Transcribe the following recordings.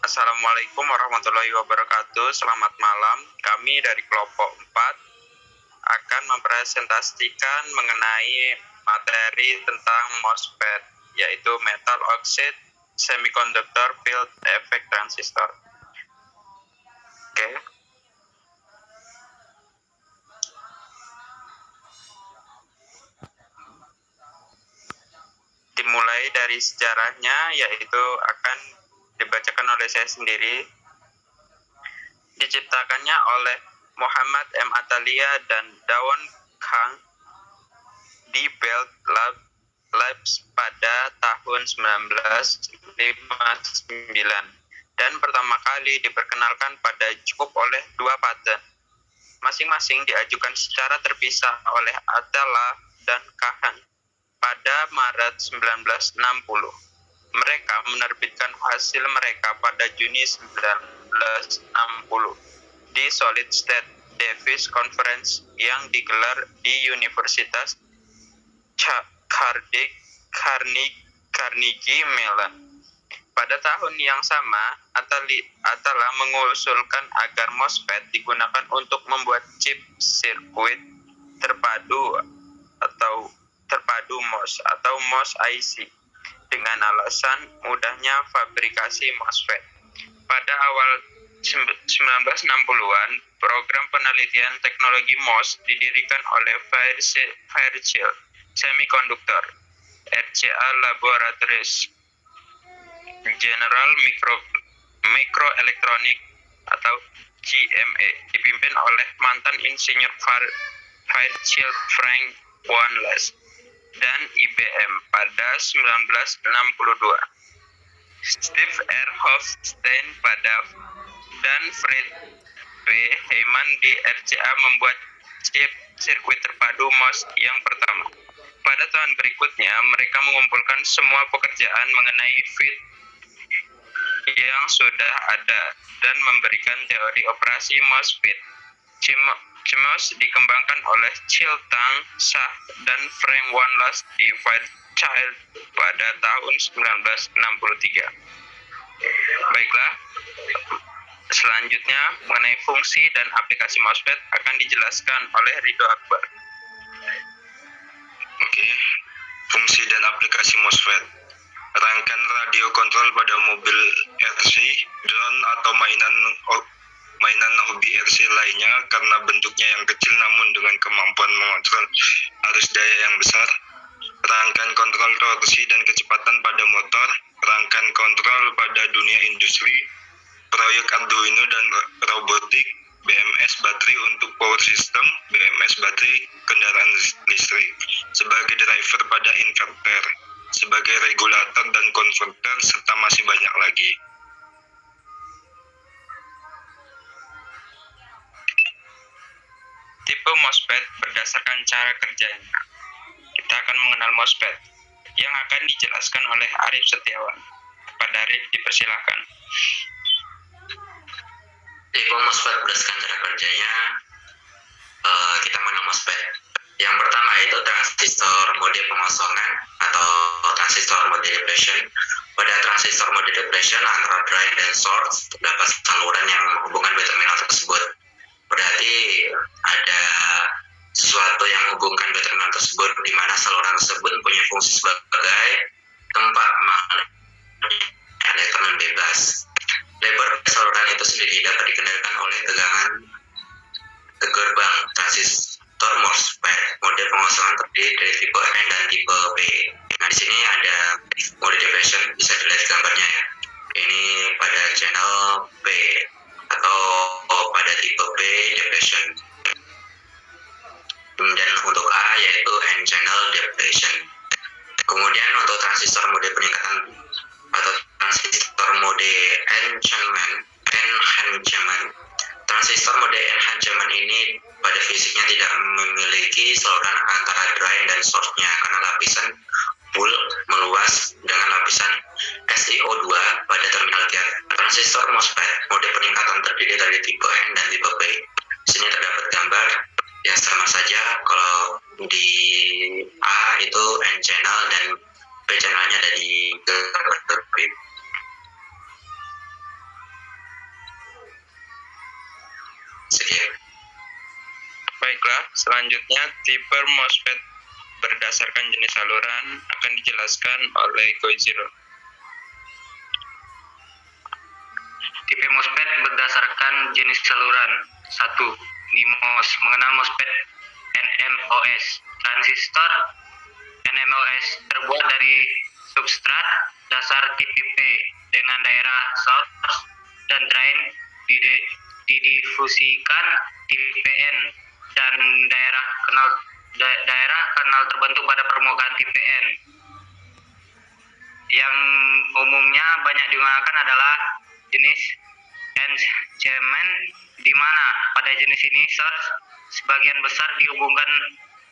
Assalamualaikum warahmatullahi wabarakatuh. Selamat malam. Kami dari kelompok 4 akan mempresentasikan mengenai materi tentang MOSFET, yaitu Metal Oxide Semiconductor Field Effect Transistor. Oke. Dimulai dari sejarahnya, yaitu akan dibacakan oleh saya sendiri. Diciptakannya oleh Muhammad M. Atalia dan Dawon Kang di Bell Labs pada tahun 1959 dan pertama kali diperkenalkan pada cukup oleh 2 paten. Masing-masing diajukan secara terpisah oleh Atala dan Kahan pada Maret 1960. Mereka menerbitkan hasil mereka pada Juni 1960 di Solid State Davis Conference yang digelar di Universitas Carnegie Mellon. Pada tahun yang sama, Atala mengusulkan agar MOSFET digunakan untuk membuat chip sirkuit terpadu MOS atau MOS IC dengan alasan mudahnya fabrikasi MOSFET. Pada awal 1960-an, program penelitian teknologi MOS didirikan oleh Fairchild Semiconductor, RCA Laboratories, General Microelectronic atau GME, dipimpin oleh mantan insinyur Fairchild Frank Wanles dan IBM pada 1962. Steve R. Hofstein dan Fred B. Heyman di RCA membuat chip sirkuit terpadu MOS yang pertama. Pada tahun berikutnya, mereka mengumpulkan semua pekerjaan mengenai FIT yang sudah ada dan memberikan teori operasi MOSFET. CMOS dikembangkan oleh Chiltang Shah dan Frank Wanlas di Fairchild pada tahun 1963. Baiklah, selanjutnya mengenai fungsi dan aplikasi MOSFET akan dijelaskan oleh Ridho Akbar. Oke, fungsi dan aplikasi MOSFET. Rangkaian radio kontrol pada mobil RC, drone atau mainan hobi RC lainnya karena bentuknya yang kecil namun dengan kemampuan mengontrol arus daya yang besar. Rangkaian kontrol torsi dan kecepatan pada motor, rangkaian kontrol pada dunia industri, proyek Arduino dan robotik, BMS baterai untuk power system, BMS baterai kendaraan listrik, sebagai driver pada inverter, sebagai regulator dan konverter, serta masih banyak lagi. Tipe MOSFET berdasarkan cara kerjanya. Kita akan mengenal MOSFET yang akan dijelaskan oleh Arif Setiawan. Kepada Arif dipersilakan. Tipe MOSFET berdasarkan cara kerjanya, kita mengenal MOSFET. Yang pertama yaitu transistor mode pengosongan atau transistor mode depletion. Pada transistor mode depletion, antara drain dan source terdapat saluran yang menghubungkan dua terminal tersebut. Berarti ada sesuatu yang menghubungkan dua terminal tersebut, di mana saluran tersebut punya fungsi sebagai tempat mengalirkan elektron bebas. Lebar saluran itu sendiri dapat dikendalikan oleh tegangan gerbang transistor MOSFET. Mode pengosongan terdiri dari tipe N dan tipe P. Nah, di sini ada mode depletion, bisa dilihat gambarnya ya. Ini pada channel P atau pada tipe P depletion. Dan untuk A yaitu N channel depletion. Kemudian untuk transistor mode peningkatan atau transistor mode enhancement. Transistor mode enhancement ini pada fisiknya tidak memiliki saluran antara drain dan source-nya karena lapisan pool meluas dengan lapisan SiO2 pada terminal tiap. Transistor MOSFET mode peningkatan terdiri dari tipe N dan tipe P. Di sini terdapat gambar yang sama saja. Kalau di A itu N channel dan P channelnya ada di gambar terbit. Baiklah, selanjutnya tipe MOSFET berdasarkan jenis saluran akan dijelaskan oleh Gojiro. Tipe MOSFET berdasarkan jenis saluran. 1. NIMOS. Mengenal MOSFET NMOS. Transistor NMOS terbuat dari substrat dasar tipe P dengan daerah source dan drain didifusikan tipe N dan daerah kanal terbentuk pada permukaan tipe N. Yang umumnya banyak digunakan adalah jenis enchantment, di mana pada jenis ini source sebagian besar dihubungkan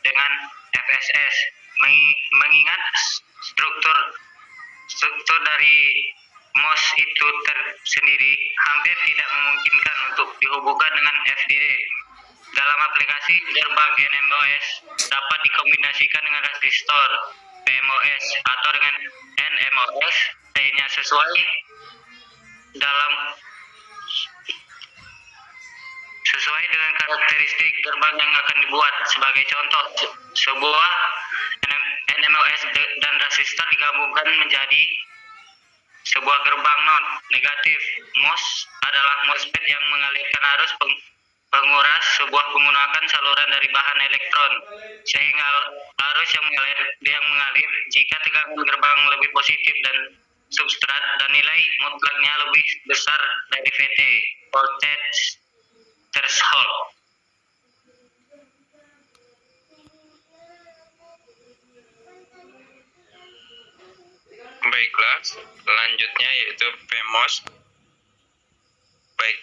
dengan FSS. Mengingat struktur dari MOS itu tersendiri hampir tidak memungkinkan untuk dihubungkan dengan FDD. Dalam aplikasi, gerbang NMOS dapat dikombinasikan dengan resistor PMOS atau dengan NMOS lainnya sesuai dengan karakteristik gerbang yang akan dibuat. Sebagai contoh, sebuah NMOS dan resistor digabungkan menjadi sebuah gerbang non negatif. MOS adalah MOSFET yang mengalirkan arus penguras sebuah menggunakan saluran dari bahan elektron, sehingga arus yang mengalir jika tegangan gerbang lebih positif dan substrat dan nilai mutlaknya lebih besar dari VT, voltage threshold. Baiklah, selanjutnya yaitu PMOS. Baik,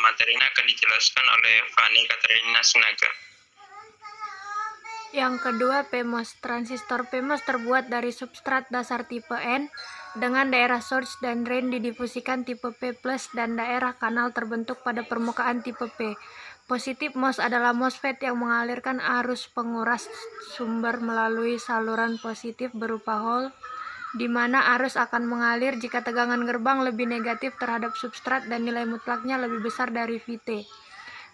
materinya akan dijelaskan oleh Fani Katerina Sinaga. Yang kedua, PMOS. Transistor PMOS terbuat dari substrat dasar tipe N dengan daerah source dan drain didifusikan tipe P+ dan daerah kanal terbentuk pada permukaan tipe P. Positif MOS adalah MOSFET yang mengalirkan arus penguras sumber melalui saluran positif berupa hole, di mana arus akan mengalir jika tegangan gerbang lebih negatif terhadap substrat dan nilai mutlaknya lebih besar dari VT.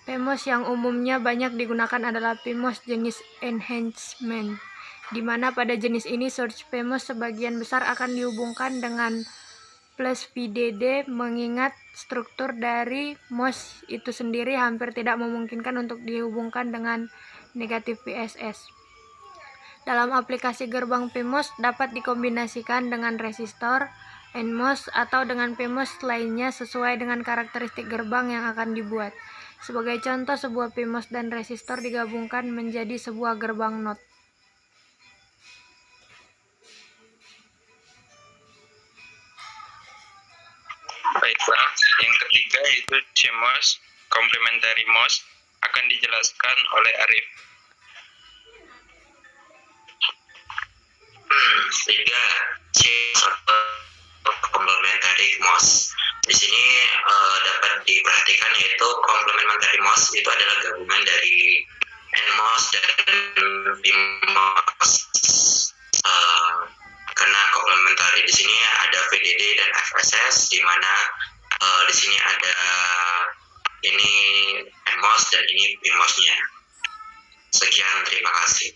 PMOS yang umumnya banyak digunakan adalah PMOS jenis enhancement, di mana pada jenis ini source PMOS sebagian besar akan dihubungkan dengan plus VDD, mengingat struktur dari MOS itu sendiri hampir tidak memungkinkan untuk dihubungkan dengan negatif VSS. Dalam aplikasi gerbang PMOS dapat dikombinasikan dengan resistor, NMOS, atau dengan PMOS lainnya sesuai dengan karakteristik gerbang yang akan dibuat. Sebagai contoh, sebuah PMOS dan resistor digabungkan menjadi sebuah gerbang NOT. Baiklah, yang ketiga yaitu CMOS, complementary MOS, akan dijelaskan oleh Arif. 3. C complementary MOS. Di sini dapat diperhatikan yaitu complementary MOS itu adalah gabungan dari NMOS dan PMOS. Karena complementary di sini ada VDD dan FSS, di mana di sini ada ini NMOS dan ini PMOS-nya. Sekian, terima kasih.